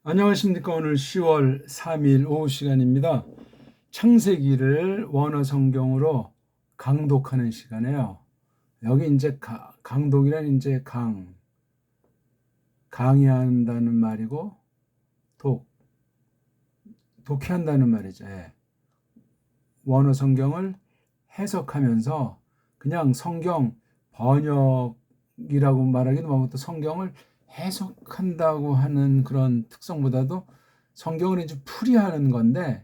안녕하십니까. 오늘 10월 3일 오후 시간입니다. 창세기를 원어 성경으로 강독하는 시간이에요. 여기 이제 강독이란 이제 강의한다는 말이고 독해한다는 말이죠. 예. 원어 성경을 해석하면서 그냥 성경 번역이라고 말하기도 하고 또 성경을 해석한다고 하는 그런 특성보다도 성경을 이제 풀이하는 건데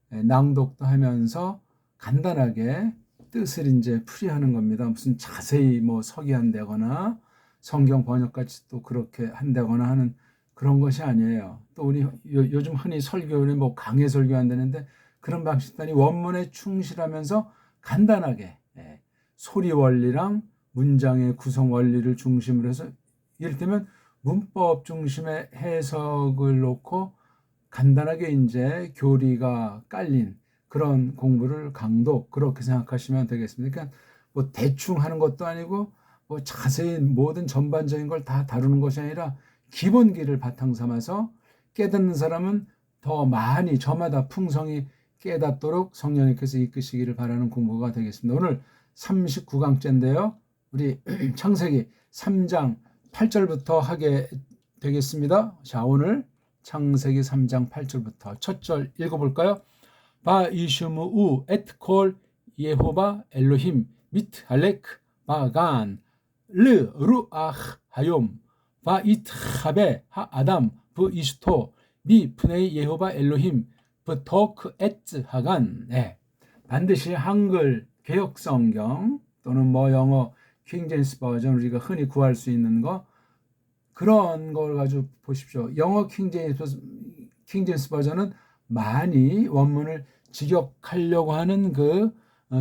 낭독도 하면서 간단하게 뜻을 이제 풀이하는 겁니다. 무슨 자세히 뭐 서기한다거나 성경 번역같이 또 그렇게 한다거나 하는 그런 것이 아니에요. 또 우리 요즘 흔히 설교를 뭐 강해 설교한다는데 그런 방식도 아니 원문에 충실하면서 간단하게 소리 원리랑 문장의 구성 원리를 중심으로 해서 이를테면 문법 중심의 해석을 놓고 간단하게 이제 교리가 깔린 그런 공부를 강독 그렇게 생각하시면 되겠습니다. 그러니까 뭐 대충 하는 것도 아니고 뭐 자세히 모든 전반적인 걸 다 다루는 것이 아니라 기본기를 바탕 삼아서 깨닫는 사람은 더 많이 저마다 풍성히 깨닫도록 성령님께서 이끄시기를 바라는 공부가 되겠습니다. 오늘 39강째인데요. 우리 창세기 3장 8절부터 하게 되겠습니다. 자, 오늘 창세기 3장 8절부터 첫 절 읽어볼까요? 바이슈무 우 에트콜 예호바 엘로힘 미트 할레크 바간 르 루아흐 하욤 바이트하베 하아담 브이슈토 미 푸네이 예호바 엘로힘 브토크 에츠 하간. 네. 반드시 한글 개혁성경 또는 뭐 영어 킹제임스 버전 우리가 흔히 구할 수 있는 거 그런 걸 가지고 보십시오. 영어 킹제임스 버전은 많이 원문을 직역하려고 하는 그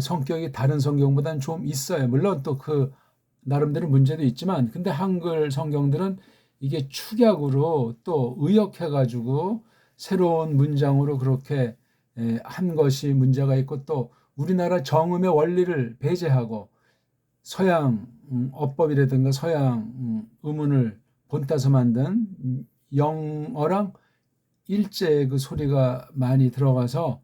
성격이 다른 성경보다는 좀 있어요. 물론 또 그 나름대로 문제도 있지만 근데 한글 성경들은 이게 축약으로 또 의역해가지고 새로운 문장으로 그렇게 한 것이 문제가 있고 또 우리나라 정음의 원리를 배제하고 서양 어법이라든가 서양 음운을 본따서 만든 영어랑 일제의 그 소리가 많이 들어가서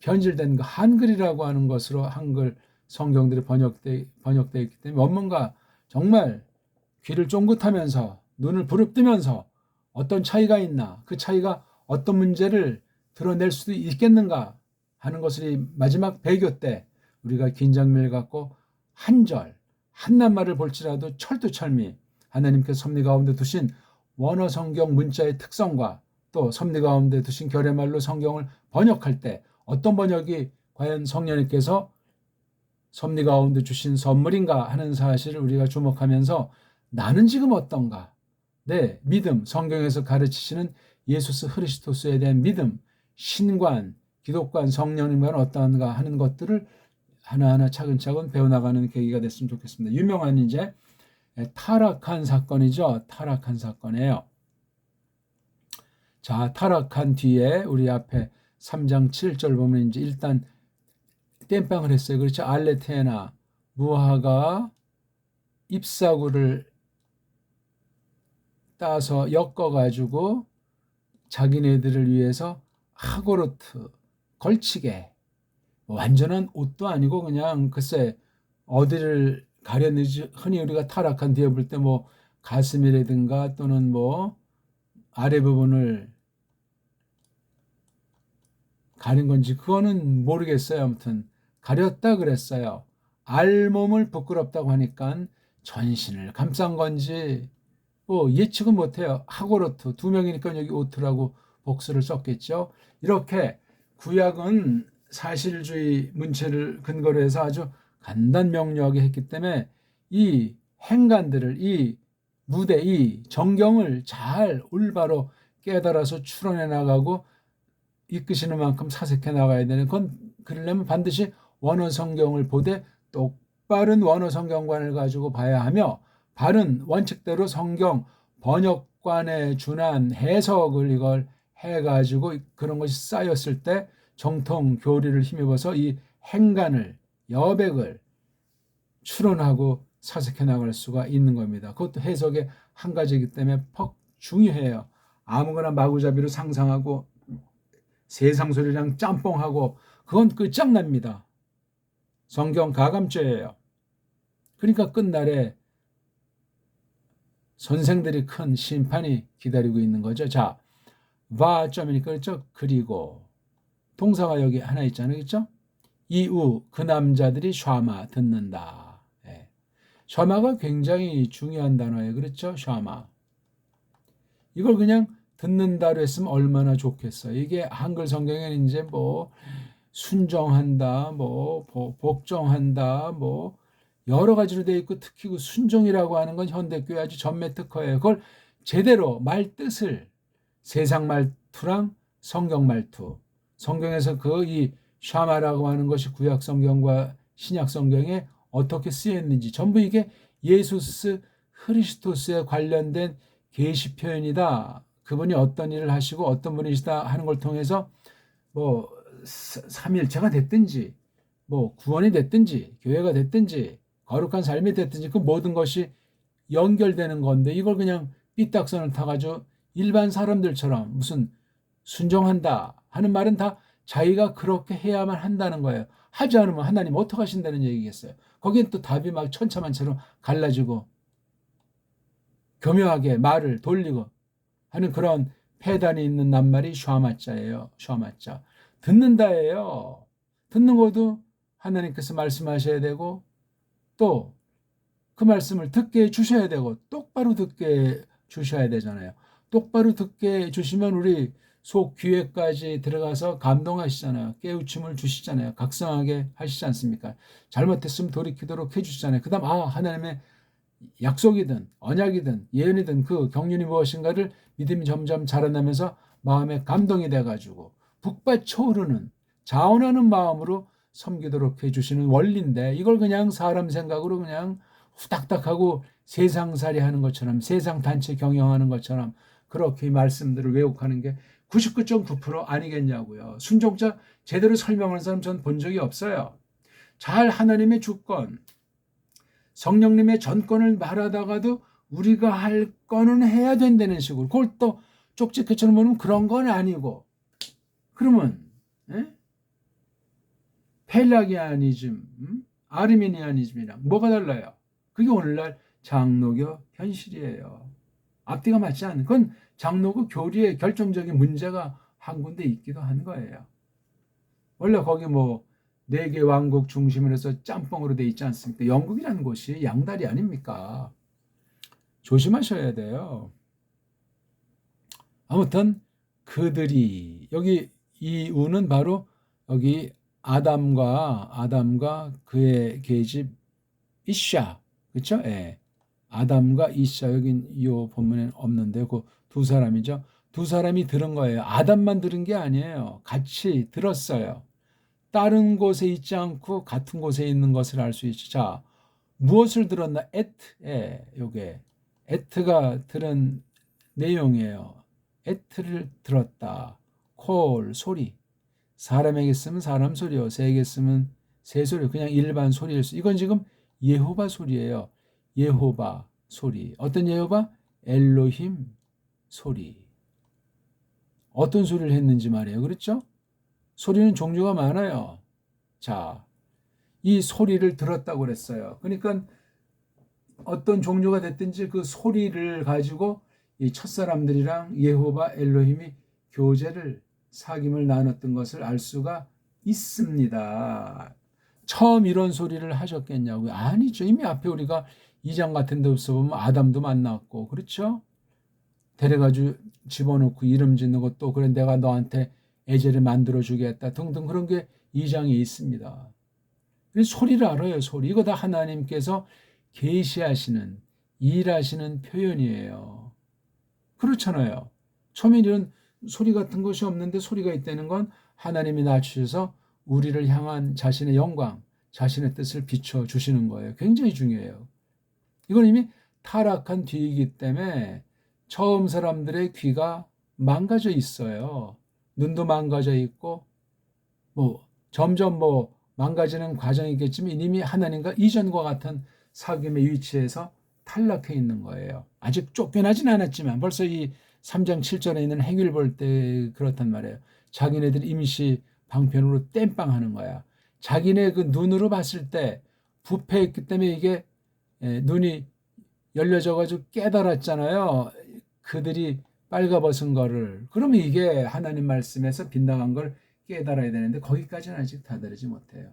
변질된 그 한글이라고 하는 것으로 한글 성경들이 번역되어 있기 때문에 원문과 정말 귀를 쫑긋하면서 눈을 부릅뜨면서 어떤 차이가 있나 그 차이가 어떤 문제를 드러낼 수도 있겠는가 하는 것을 마지막 배교 때 우리가 긴장미를 갖고 한 절, 한낱말을 볼지라도 철두철미 하나님께서 섭리 가운데 두신 원어 성경 문자의 특성과 또 섭리 가운데 두신 결의말로 성경을 번역할 때 어떤 번역이 과연 성령님께서 섭리 가운데 주신 선물인가 하는 사실을 우리가 주목하면서 나는 지금 어떤가? 네, 믿음, 성경에서 가르치시는 예수스 그리스도스에 대한 믿음, 신관, 기독관, 성령님과는 어떠한가 하는 것들을 하나하나 차근차근 배워나가는 계기가 됐으면 좋겠습니다. 유명한 이제 타락한 사건이죠. 타락한 사건이에요. 자, 타락한 뒤에 우리 앞에 3장 7절 보면 이제 일단 땜빵을 했어요. 그렇죠. 알레테나 무화가 잎사구를 따서 엮어가지고 자기네들을 위해서 하고르트 걸치게 완전한 옷도 아니고 그냥 글쎄 어디를 가렸는지 흔히 우리가 타락한 뒤에 볼 때 뭐 가슴이라든가 또는 뭐 아래 부분을 가린 건지 그거는 모르겠어요. 아무튼 가렸다 그랬어요. 알몸을 부끄럽다고 하니까 전신을 감싼 건지 뭐 예측은 못해요. 하고로트 두 명이니까 여기 오트라고 복수를 썼겠죠. 이렇게 구약은 사실주의 문체를 근거로 해서 아주 간단명료하게 했기 때문에 이 행간들을 이 무대 이 정경을 잘 올바로 깨달아서 추론해 나가고 이끄시는 만큼 사색해 나가야 되는 건 그러려면 반드시 원어 성경을 보되 똑바른 원어 성경관을 가지고 봐야 하며 바른 원칙대로 성경 번역관에 준한 해석을 이걸 해가지고 그런 것이 쌓였을 때 정통 교리를 힘입어서 이 행간을 여백을 추론하고 사색해 나갈 수가 있는 겁니다. 그것도 해석의 한 가지이기 때문에 퍽 중요해요. 아무거나 마구잡이로 상상하고 세상 소리랑 짬뽕하고 그건 끝장납니다. 성경 가감죄예요. 그러니까 끝날에 선생들이 큰 심판이 기다리고 있는 거죠. 자, 와점이니까 그렇죠. 그리고 동사가 여기 하나 있잖아요. 그렇죠? 이후 그 남자들이 샤마 듣는다. 예. 샤마가 굉장히 중요한 단어예요. 그렇죠? 샤마. 이걸 그냥 듣는다로 했으면 얼마나 좋겠어요. 이게 한글 성경에는 이제 뭐 순종한다, 뭐 복종한다, 뭐 여러 가지로 되어 있고 특히 그 순종이라고 하는 건 현대교회 아주 전매 특허예요. 그걸 제대로 말 뜻을 세상 말투랑 성경 말투, 성경에서 그 이 샤마라고 하는 것이 구약 성경과 신약 성경에 어떻게 쓰였는지 전부 이게 예수스 크리스토스에 관련된 계시 표현이다. 그분이 어떤 일을 하시고 어떤 분이시다 하는 걸 통해서 뭐 삼일체가 됐든지 뭐 구원이 됐든지 교회가 됐든지 거룩한 삶이 됐든지 그 모든 것이 연결되는 건데 이걸 그냥 삐딱선을 타가지고 일반 사람들처럼 무슨 순종한다 하는 말은 다 자기가 그렇게 해야만 한다는 거예요. 하지 않으면 하나님 어떻게 하신다는 얘기겠어요. 거기엔 또 답이 막 천차만처럼 갈라지고 교묘하게 말을 돌리고 하는 그런 폐단이 있는 낱말이 샤마자예요. 샤마자. 듣는다예요. 듣는 것도 하나님께서 말씀하셔야 되고 또 그 말씀을 듣게 해주셔야 되고 똑바로 듣게 주셔야 되잖아요. 똑바로 듣게 해주시면 우리 속 귀에까지 들어가서 감동하시잖아요. 깨우침을 주시잖아요. 각성하게 하시지 않습니까? 잘못했으면 돌이키도록 해주시잖아요. 그 다음 하나님의 약속이든 언약이든 예언이든 그 경륜이 무엇인가를 믿음이 점점 자라나면서 마음에 감동이 돼가지고 북받쳐오르는 자원하는 마음으로 섬기도록 해주시는 원리인데 이걸 그냥 사람 생각으로 그냥 후딱딱하고 세상살이 하는 것처럼 세상 단체 경영하는 것처럼 그렇게 말씀들을 왜곡하는 게 99.9% 아니겠냐고요. 순종자 제대로 설명하는 사람 전 본 적이 없어요. 잘 하나님의 주권 성령님의 전권을 말하다가도 우리가 할 거는 해야 된다는 식으로 그걸 또 쪽지게처럼 보면 그런 건 아니고 그러면 펠라기아니즘, 아르미니아니즘이랑 뭐가 달라요? 그게 오늘날 장로교 현실이에요. 앞뒤가 맞지 않는 건 장로교 교리의 결정적인 문제가 한 군데 있기도 한 거예요. 원래 거기 뭐 4개 왕국 중심으로 해서 짬뽕으로 돼 있지 않습니까? 영국이라는 곳이 양다리 아닙니까? 조심하셔야 돼요. 아무튼 그들이 여기 이 우는 바로 여기 아담과 그의 계집 이샤 그렇죠? 예. 아담과 이샤 여긴 이 본문에 없는데 그 두 사람이죠. 두 사람이 들은 거예요. 아담만 들은 게 아니에요. 같이 들었어요. 다른 곳에 있지 않고 같은 곳에 있는 것을 알 수 있죠. 자, 무엇을 들었나? 요게 에트가 들은 내용이에요. 에트를 들었다. 콜 소리. 사람에게 쓰면 사람 소리요. 새에게 쓰면 새 소리. 그냥 일반 소리일 수. 이건 지금 예호바 소리예요. 예호바 소리. 어떤 예호바? 엘로힘 소리. 어떤 소리를 했는지 말이에요. 그렇죠? 소리는 종류가 많아요. 자, 이 소리를 들었다고 그랬어요. 그러니까 어떤 종류가 됐든지 그 소리를 가지고 이 첫사람들이랑 예호바 엘로힘이 교제를 사귐을 나눴던 것을 알 수가 있습니다. 처음 이런 소리를 하셨겠냐고요? 아니죠. 이미 앞에 우리가 2장 같은 데서 보면 아담도 만났고 그렇죠? 데려가지고 집어넣고 이름 짓는 것도 그래 내가 너한테 애제를 만들어 주겠다 등등 그런 게 2장에 있습니다. 소리를 알아요. 소리. 이거 다 하나님께서 계시하시는 일하시는 표현이에요. 그렇잖아요. 처음에 이런 소리 같은 것이 없는데 소리가 있다는 건 하나님이 낮추셔서 우리를 향한 자신의 영광, 자신의 뜻을 비춰주시는 거예요. 굉장히 중요해요. 이건 이미 타락한 뒤이기 때문에 처음 사람들의 귀가 망가져 있어요. 눈도 망가져 있고 뭐 점점 뭐 망가지는 과정이겠지만 이미 하나님과 이전과 같은 사귐의 위치에서 탈락해 있는 거예요. 아직 쫓겨나진 않았지만 벌써 이 3장 7절에 있는 행위를 볼 때 그렇단 말이에요. 자기네들 임시 방편으로 땜빵하는 거야. 자기네 그 눈으로 봤을 때 부패했기 때문에 이게 눈이 열려져 가지고 깨달았잖아요. 그들이 빨가벗은 거를. 그러면 이게 하나님 말씀에서 빗나간 걸 깨달아야 되는데 거기까지는 아직 다다르지 못해요.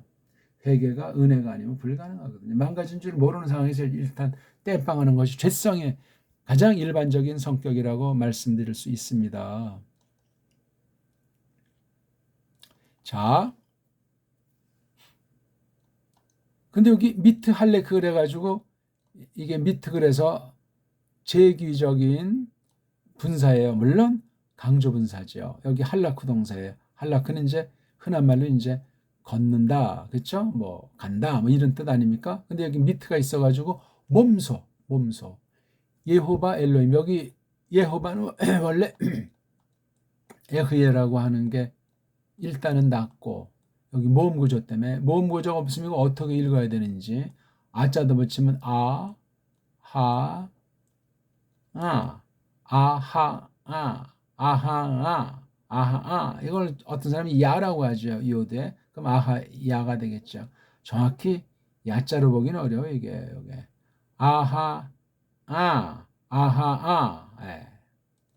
회개가 은혜가 아니면 불가능하거든요. 망가진 줄 모르는 상황에서 일단 땜빵하는 것이 죄성의 가장 일반적인 성격이라고 말씀드릴 수 있습니다. 자, 근데 여기 미트 할레 그래가지고 이게 미트 그래서 제귀적인 분사예요. 물론 강조 분사죠. 여기 할라크 동사예요. 할라크는 이제 흔한 말로 이제 걷는다, 그렇죠? 뭐 간다, 뭐 이런 뜻 아닙니까? 근데 여기 미트가 있어가지고 몸소. 예호바 엘로힘. 여기 예호바는 원래 에흐예라고 하는 게 일단은 낮고 여기 모음 구조 때문에 모음 구조가 없으면 어떻게 읽어야 되는지 아자도 붙이면 아, 하, 아, 아하, 아, 아하, 아하, 이걸 어떤 사람이 야라고 하죠. 이오드에. 그럼 아하, 야가 되겠죠. 정확히 야자로 보기는 어려워요. 이게 아하, 아하, 예.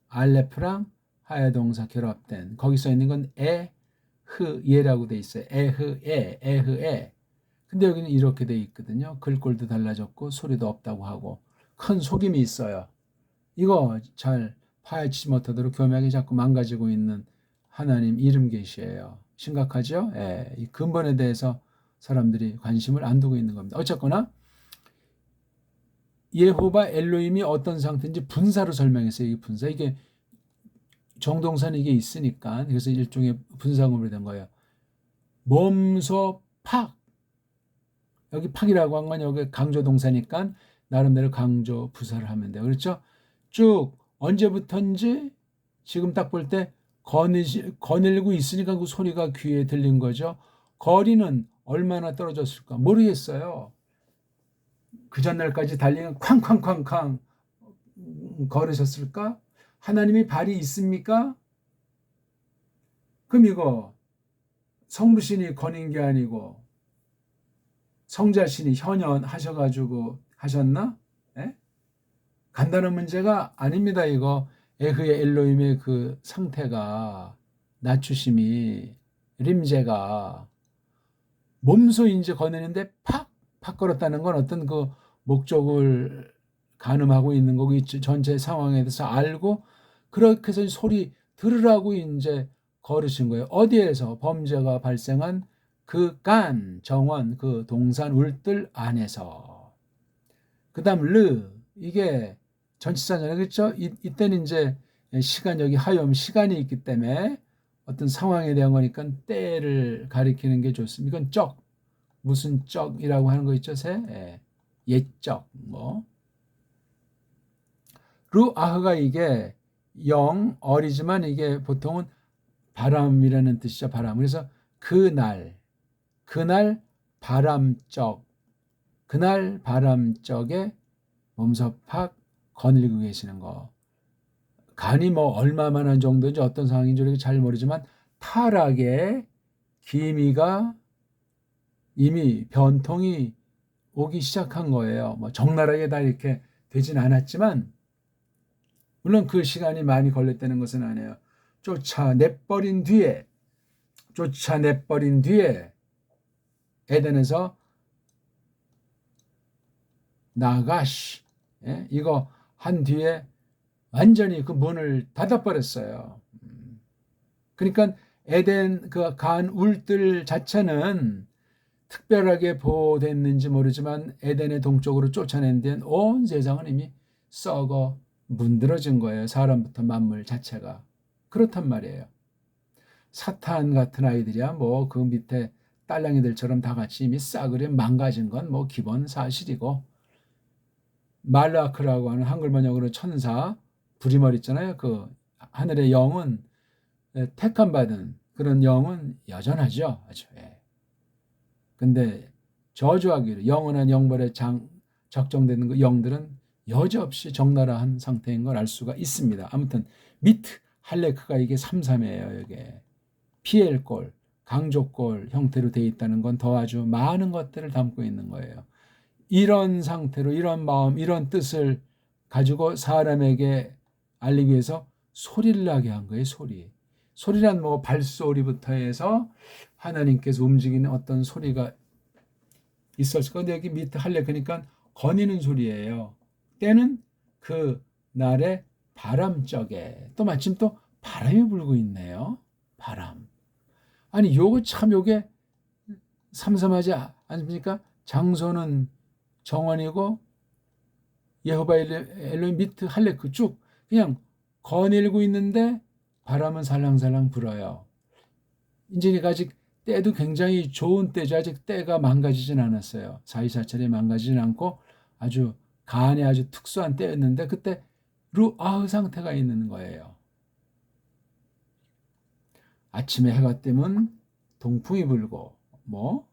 알레프랑 하야 동사 결합된 거기 써 있는 건 예라고 돼 있어요. 에흐에. 근데 여기는 이렇게 돼 있거든요. 글꼴도 달라졌고 소리도 없다고 하고 큰 속임이 있어요. 이거 잘 파헤치지 못하도록 교묘하게 자꾸 망가지고 있는 하나님 이름 계시예요. 심각하죠? 예, 이 근본에 대해서 사람들이 관심을 안 두고 있는 겁니다. 어쨌거나 예호바 엘로힘이 어떤 상태인지 분사로 설명했어요. 이 분사. 이게 정동사는 이게 있으니까 그래서 일종의 분사구문이 된 거예요. 몸소 팍. 여기 팍이라고 한 건 여기 강조 동사니까 나름대로 강조 부사를 하면 돼요. 그렇죠? 쭉 언제부턴지 지금 딱 볼 때 거닐고 있으니까 그 소리가 귀에 들린 거죠. 거리는 얼마나 떨어졌을까 모르겠어요. 그 전날까지 달리는 쾅쾅쾅쾅 걸으셨을까? 하나님이 발이 있습니까? 그럼 이거 성부신이 거닌 게 아니고 성자신이 현현하셔가지고 하셨나? 예? 간단한 문제가 아닙니다. 이거 에흐의 엘로힘의 그 상태가 낮추심이 림제가 몸소 이제 거느는데 팍 걸었다는 건 어떤 그 목적을 가늠하고 있는 거고 전체 상황에 대해서 알고 그렇게 해서 소리 들으라고 이제 걸으신 거예요. 어디에서 범죄가 발생한 그 간 정원 그 동산 울들 안에서. 그다음 이게 전치사잖아요. 그렇죠? 이때는 이제 시간 여기 하염 시간이 있기 때문에 어떤 상황에 대한 거니까 때를 가리키는 게 좋습니다. 이건 무슨 쩍이라고 하는 거 있죠? 옛적 뭐. 루아흐가 이게 어리지만 이게 보통은 바람이라는 뜻이죠. 바람. 그래서 그날 바람적에 몸소 팍 거닐고 계시는 거. 간이 뭐 얼마만한 정도인지 어떤 상황인지 잘 모르지만 타락의 기미가 이미 변통이 오기 시작한 거예요. 뭐 적나라하게 다 이렇게 되진 않았지만 물론 그 시간이 많이 걸렸다는 것은 아니에요. 쫓아내버린 뒤에 에덴에서 나가시 이거 한 뒤에 완전히 그 문을 닫아버렸어요. 그러니까 에덴 그 간 울들 자체는 특별하게 보호됐는지 모르지만 에덴의 동쪽으로 쫓아낸 데는 온 세상은 이미 썩어 문드러진 거예요. 사람부터 만물 자체가. 그렇단 말이에요. 사탄 같은 아이들이야 뭐 그 밑에 딸랑이들처럼 다 같이 이미 싸그리 망가진 건 뭐 기본 사실이고 말라크라고 하는 한글 번역으로 천사 부리머리 있잖아요. 그 하늘의 영은 택함 받은 그런 영은 여전하죠. 아주. 근데 저주하기로 영원한 영벌에 적정되는 그 영들은 여지없이 적나라한 상태인 걸 알 수가 있습니다. 아무튼 미트 할레크가 이게 삼삼이에요. 이게 PL골, 강조골 형태로 되어 있다는 건 더 아주 많은 것들을 담고 있는 거예요. 이런 상태로 이런 마음, 이런 뜻을 가지고 사람에게 알리기 위해서 소리를 나게 한 거예요. 소리. 소리란 뭐 발소리부터 해서 하나님께서 움직이는 어떤 소리가 있었을 건데 여기 밑에 할래 그러니까 거니는 소리예요. 때는 그 날의 바람적에 또 마침 또 바람이 불고 있네요. 바람. 아니 요거 참 요게 삼삼하지 않습니까? 장소는 정원이고 여호와 엘로힘 미트 할레크 쭉 그냥 거닐고 있는데 바람은 살랑살랑 불어요. 이제 아직 때도 굉장히 좋은 때죠. 아직 때가 망가지진 않았어요. 사이사철이 망가지진 않고 아주 간에 아주 특수한 때였는데 그때 루아흐 상태가 있는 거예요. 아침에 해가 뜨면 동풍이 불고 뭐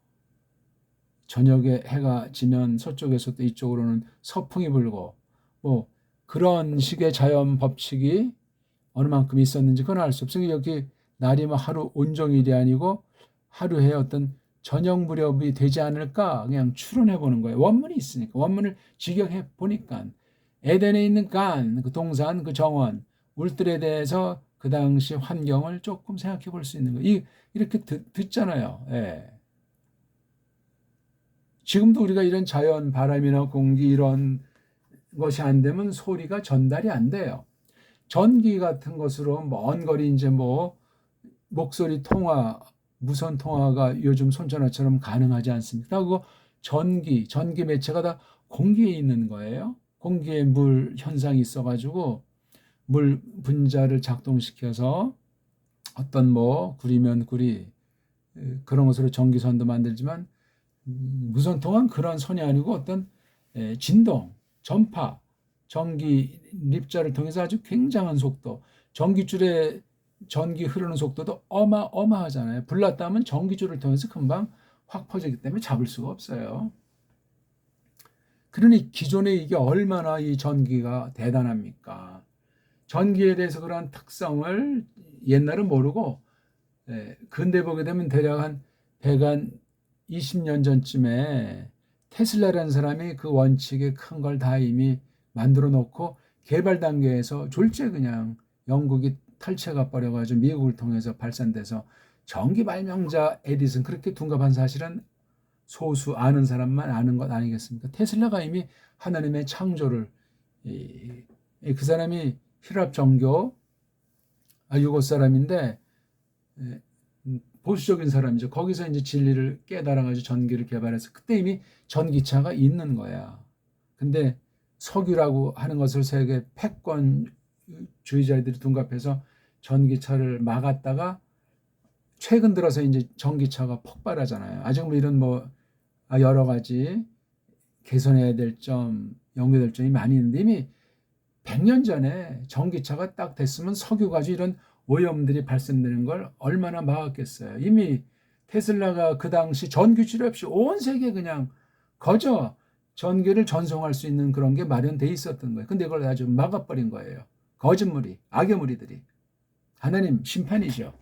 저녁에 해가 지면 서쪽에서도 이쪽으로는 서풍이 불고 뭐 그런 식의 자연 법칙이 어느 만큼 있었는지 그건 알 수 없어요. 여기 날이 뭐 하루 온종일이 아니고 하루에 어떤 저녁 무렵이 되지 않을까 그냥 추론해 보는 거예요. 원문이 있으니까 원문을 직역해 보니까 에덴에 있는 간, 그 동산, 그 정원, 울들에 대해서 그 당시 환경을 조금 생각해 볼 수 있는 거예요. 이렇게 듣잖아요. 예. 지금도 우리가 이런 자연 바람이나 공기 이런 것이 안 되면 소리가 전달이 안 돼요. 전기 같은 것으로 먼 거리 이제 뭐 목소리 통화, 무선 통화가 요즘 손전화처럼 가능하지 않습니까? 그거 전기 매체가 다 공기에 있는 거예요. 공기에 물 현상이 있어가지고 물 분자를 작동시켜서 어떤 뭐 구리면 구리 그런 것으로 전기선도 만들지만 무선 통화는 그런 선이 아니고 어떤 진동, 전파, 전기 립자를 통해서 아주 굉장한 속도, 전기줄에 전기 흐르는 속도도 어마어마하잖아요. 불났다면 전기줄을 통해서 금방 확 퍼지기 때문에 잡을 수가 없어요. 그러니 기존에 이게 얼마나 이 전기가 대단합니까? 전기에 대해서 그런 특성을 옛날은 모르고 근대 보게 되면 대략 한 120년 전쯤에 테슬라라는 사람이 그 원칙에 큰 걸 다 이미 만들어 놓고 개발 단계에서 졸지에 그냥 영국이 탈취가 버려가지고 미국을 통해서 발산돼서 전기 발명자 에디슨 그렇게 둔갑한 사실은 소수 아는 사람만 아는 것 아니겠습니까? 테슬라가 이미 하나님의 창조를 그 사람이 힐랍 정교 유고 사람인데 보수적인 사람이죠. 거기서 이제 진리를 깨달아가지고 전기를 개발해서 그때 이미 전기차가 있는 거야. 근데 석유라고 하는 것을 세계 패권주의자들이 둔갑해서 전기차를 막았다가 최근 들어서 이제 전기차가 폭발하잖아요. 아직 뭐 이런 뭐 여러 가지 개선해야 될 점, 연구될 점이 많이 있는데 이미 100년 전에 전기차가 딱 됐으면 석유 가지고 이런 오염들이 발생되는 걸 얼마나 막았겠어요. 이미 테슬라가 그 당시 전기줄 없이 온 세계에 그냥 거저 전기를 전송할 수 있는 그런 게 마련돼 있었던 거예요. 근데 그걸 아주 막아버린 거예요. 거짓무리, 악의 무리들이. 하나님 심판이죠.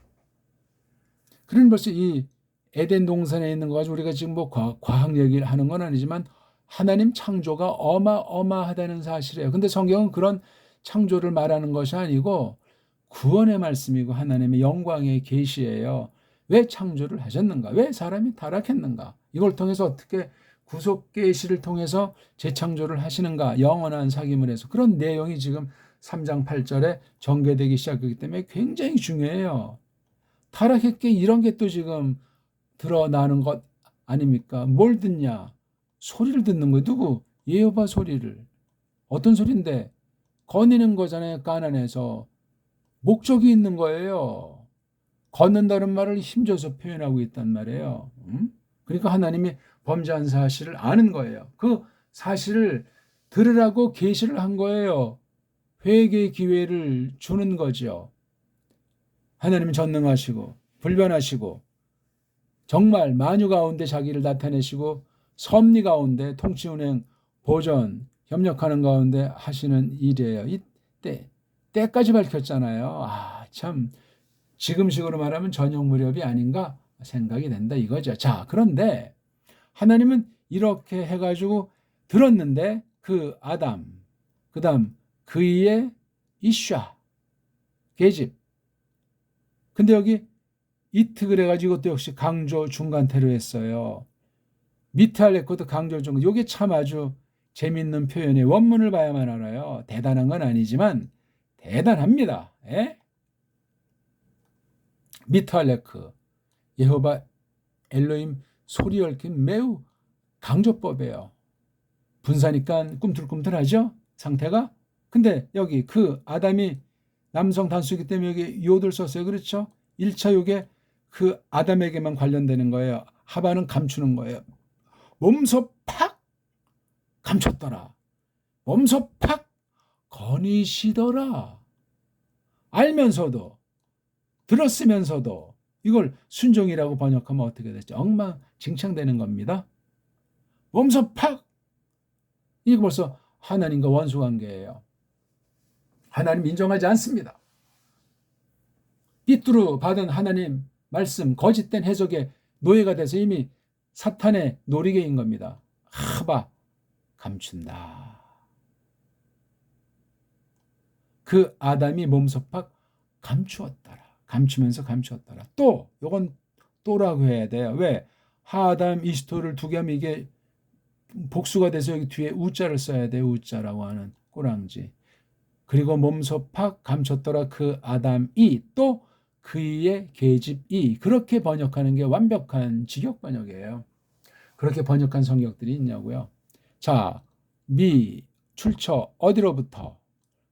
그런 벌써 이 에덴 동산에 있는 거 가지고 우리가 지금 뭐 과학 얘기를 하는 건 아니지만 하나님 창조가 어마어마하다는 사실이에요. 근데 성경은 그런 창조를 말하는 것이 아니고 구원의 말씀이고 하나님의 영광의 계시예요. 왜 창조를 하셨는가? 왜 사람이 타락했는가? 이걸 통해서 어떻게 구속 계시를 통해서 재창조를 하시는가? 영원한 사귐을 해서 그런 내용이 지금 3장 8절에 전개되기 시작하기 때문에 굉장히 중요해요. 타락했기에 이런 게 또 지금 드러나는 것 아닙니까? 뭘 듣냐? 소리를 듣는 거예요. 누구? 여호와 소리를. 어떤 소리인데? 거니는 거잖아요. 가난해서. 목적이 있는 거예요. 걷는다는 말을 힘줘서 표현하고 있단 말이에요. 그러니까 하나님이 범죄한 사실을 아는 거예요. 그 사실을 들으라고 계시를 한 거예요. 회개의 기회를 주는 거죠. 하나님은 전능하시고 불변하시고 정말 만유 가운데 자기를 나타내시고 섭리 가운데 통치운행 보전 협력하는 가운데 하시는 일이에요. 때까지 밝혔잖아요. 참 지금식으로 말하면 저녁 무렵이 아닌가 생각이 된다 이거죠. 자, 그런데 하나님은 이렇게 해가지고 들었는데 그 아담, 그 다음 그의 이샤, 계집. 근데 여기 이트 그래가지고 또 역시 강조 중간태로 했어요. 미트알레코도 강조 중간. 이게 참 아주 재밌는 표현이에요. 원문을 봐야만 알아요. 대단한 건 아니지만 대단합니다. 예? 미트알레크, 여호와 엘로힘 소리 얽힌 매우 강조법이에요. 분사니까 꿈틀꿈틀하죠? 상태가. 근데 여기 그 아담이 남성 단수이기 때문에 여기 요들 썼어요. 그렇죠? 1차 요게 그 아담에게만 관련되는 거예요. 하반은 감추는 거예요. 몸소 팍 감췄더라. 몸소 팍 거니시더라. 알면서도 들었으면서도 이걸 순종이라고 번역하면 어떻게 됐죠? 엉망진창되는 겁니다. 몸소 팍 이거 벌써 하나님과 원수관계예요. 하나님 인정하지 않습니다. 삐뚤어 받은 하나님 말씀 거짓된 해석의 노예가 돼서 이미 사탄의 놀이개인 겁니다. 하바 감춘다. 그 아담이 몸소팍 감추었더라. 감추면서 감추었더라. 또 요건 또라고 해야 돼요. 왜? 하아담 이스토를 두 개 하면 이게 복수가 돼서 여기 뒤에 우자를 써야 돼요. 우자라고 하는 꼬랑지. 그리고 몸소팍 감췄더라 그 아담이 또 그의 계집이. 그렇게 번역하는 게 완벽한 직역 번역이에요. 그렇게 번역한 성격들이 있냐고요. 자, 출처 어디로부터?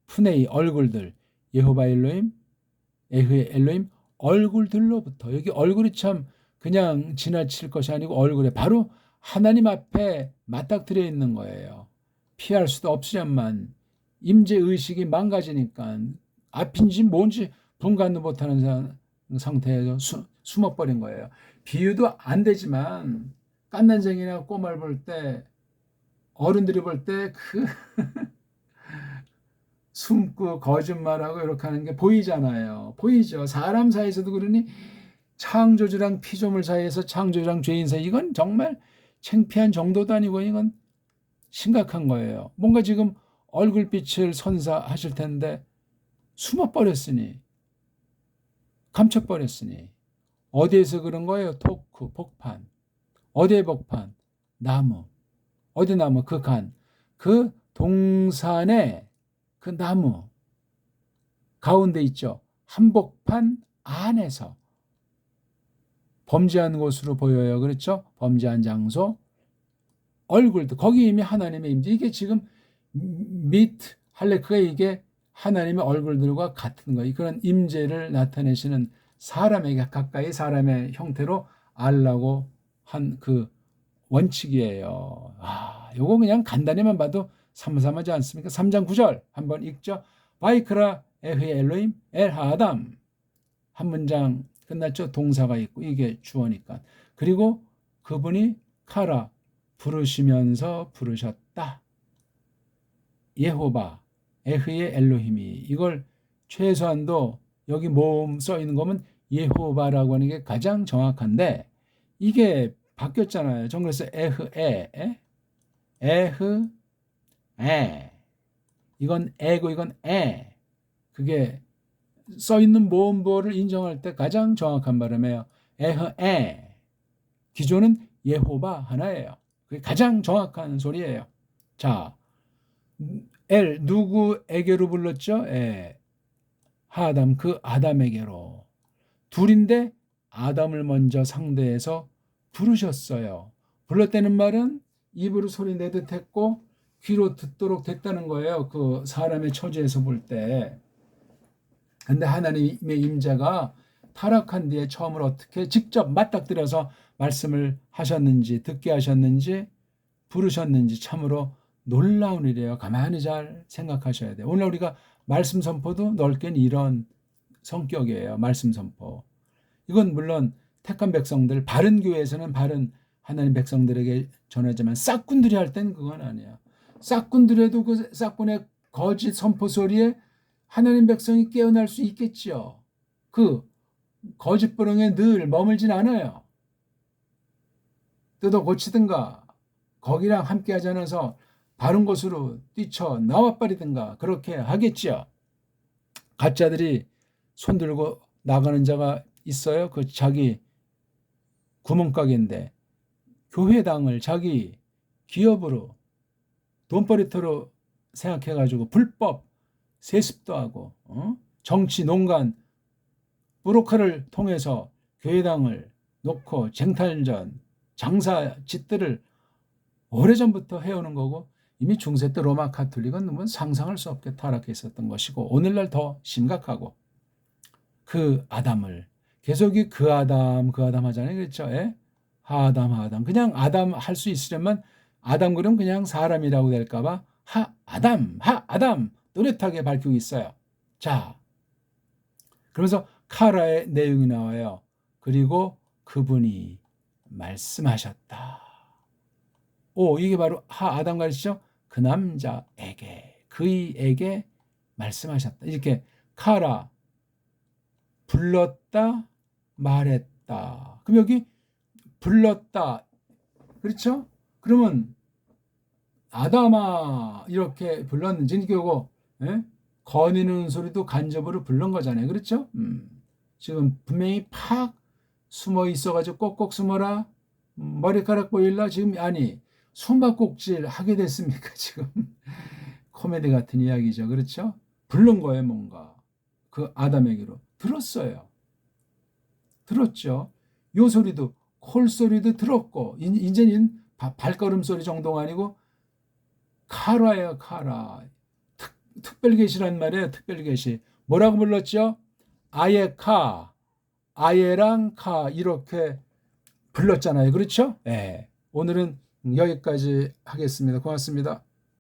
푸네이 얼굴들, 여호와 엘로힘, 에흐의 엘로힘 얼굴들로부터. 여기 얼굴이 참 그냥 지나칠 것이 아니고 얼굴에 바로 하나님 앞에 맞닥뜨려 있는 거예요. 피할 수도 없으련만 임재의식이 망가지니까 앞인지 뭔지 분간도 못하는 상태에서 숨어버린 거예요. 비유도 안 되지만 깐난쟁이나 꼬마를 볼 때 어른들이 볼 때 그 숨고 거짓말하고 이렇게 하는 게 보이잖아요. 보이죠. 사람 사이에서도 그러니 창조주랑 피조물 사이에서 창조주랑 죄인 사이 이건 정말 창피한 정도도 아니고 이건 심각한 거예요. 뭔가 지금 얼굴빛을 선사하실 텐데 숨어버렸으니 감춰버렸으니 어디에서 그런 거예요? 토크, 복판. 어디에 복판? 나무. 어디 나무? 그 간. 그 동산에 그 나무 가운데 있죠. 한복판 안에서 범죄한 곳으로 보여요. 그렇죠? 범죄한 장소. 얼굴도 거기 이미 하나님의 임재. 이게 지금 미트 할레크가 이게 하나님의 얼굴들과 같은 거예요. 그런 임재를 나타내시는 사람에게 가까이 사람의 형태로 알라고 한 그 원칙이에요. 요거 그냥 간단히만 봐도 삼삼하지 않습니까? 3장 9절 한번 읽죠. 바이크라 에흐 엘로임 엘 하담. 한 문장 끝났죠. 동사가 있고 이게 주어니까. 그리고 그분이 카라 부르시면서 부르셨다. 예호바 에흐의 엘로힘이. 이걸 최소한도 여기 모음 써 있는 거면 예호바라고 하는 게 가장 정확한데 이게 바뀌었잖아요. 정글에서 에흐 에 이건 에고 이건 에. 그게 써 있는 모음보를 인정할 때 가장 정확한 발음이에요. 에흐 에. 기존은 예호바 하나예요. 그게 가장 정확한 소리예요. 자, 엘 누구에게로 불렀죠? 하담 그 아담에게로. 둘인데 아담을 먼저 상대해서 부르셨어요. 불렀다는 말은 입으로 소리 내듯 했고 귀로 듣도록 됐다는 거예요. 그 사람의 처지에서 볼 때. 근데 하나님의 임재가 타락한 뒤에 처음으로 어떻게 직접 맞닥뜨려서 말씀을 하셨는지 듣게 하셨는지 부르셨는지 참으로 놀라운 일이에요. 가만히 잘 생각하셔야 돼요. 오늘 우리가 말씀 선포도 넓게는 이런 성격이에요. 말씀 선포. 이건 물론 택한 백성들, 바른 교회에서는 바른 하나님 백성들에게 전하지만 싹군들이 할 땐 그건 아니에요. 싹군들에도 그 싹군의 거짓 선포 소리에 하나님 백성이 깨어날 수 있겠지요. 그 거짓 부렁에 늘 머물진 않아요. 뜯어 고치든가 거기랑 함께하지 않아서 바른 곳으로 뛰쳐 나와버리든가 그렇게 하겠지요. 가짜들이 손들고 나가는 자가 있어요. 그 자기 구멍가게인데 교회당을 자기 기업으로 돈벌이터로 생각해가지고 불법 세습도 하고 정치 농간 브로커를 통해서 교회당을 놓고 쟁탈전 장사 짓들을 오래전부터 해오는 거고 이미 중세 때 로마 카톨릭은 상상할 수 없게 타락해 있었던 것이고 오늘날 더 심각하고 그 아담을 계속 그 아담 하잖아요. 그렇죠? 예? 하아담 그냥 아담 할 수 있으려면 아담 그럼 그냥 사람이라고 될까봐 하아담 또렷하게 밝히고 있어요. 자, 그러면서 카라의 내용이 나와요. 그리고 그분이 말씀하셨다. 이게 바로 하아담 가르치죠. 그 남자에게 그이에게 말씀하셨다. 이렇게 카라 불렀다 말했다. 그럼 여기 불렀다. 그렇죠? 그러면 아담아 이렇게 불렀는지 이거 거니는 소리도 간접으로 부른 거잖아요. 그렇죠? 지금 분명히 팍 숨어 있어가지고 꼭꼭 숨어라. 머리카락 보일라. 지금 아니 숨바꼭질 하게 됐습니까? 지금 코미디 같은 이야기죠. 그렇죠? 부른 거예요. 뭔가 그 아담에게로 들었어요. 들었죠. 요 소리도 콜 소리도 들었고 이제는 발걸음 소리 정도가 아니고 카라예요. 카라. 특별계시란 말이에요. 특별계시. 뭐라고 불렀죠? 아예카, 아예랑 카 이렇게 불렀잖아요. 그렇죠? 네. 오늘은 여기까지 하겠습니다. 고맙습니다.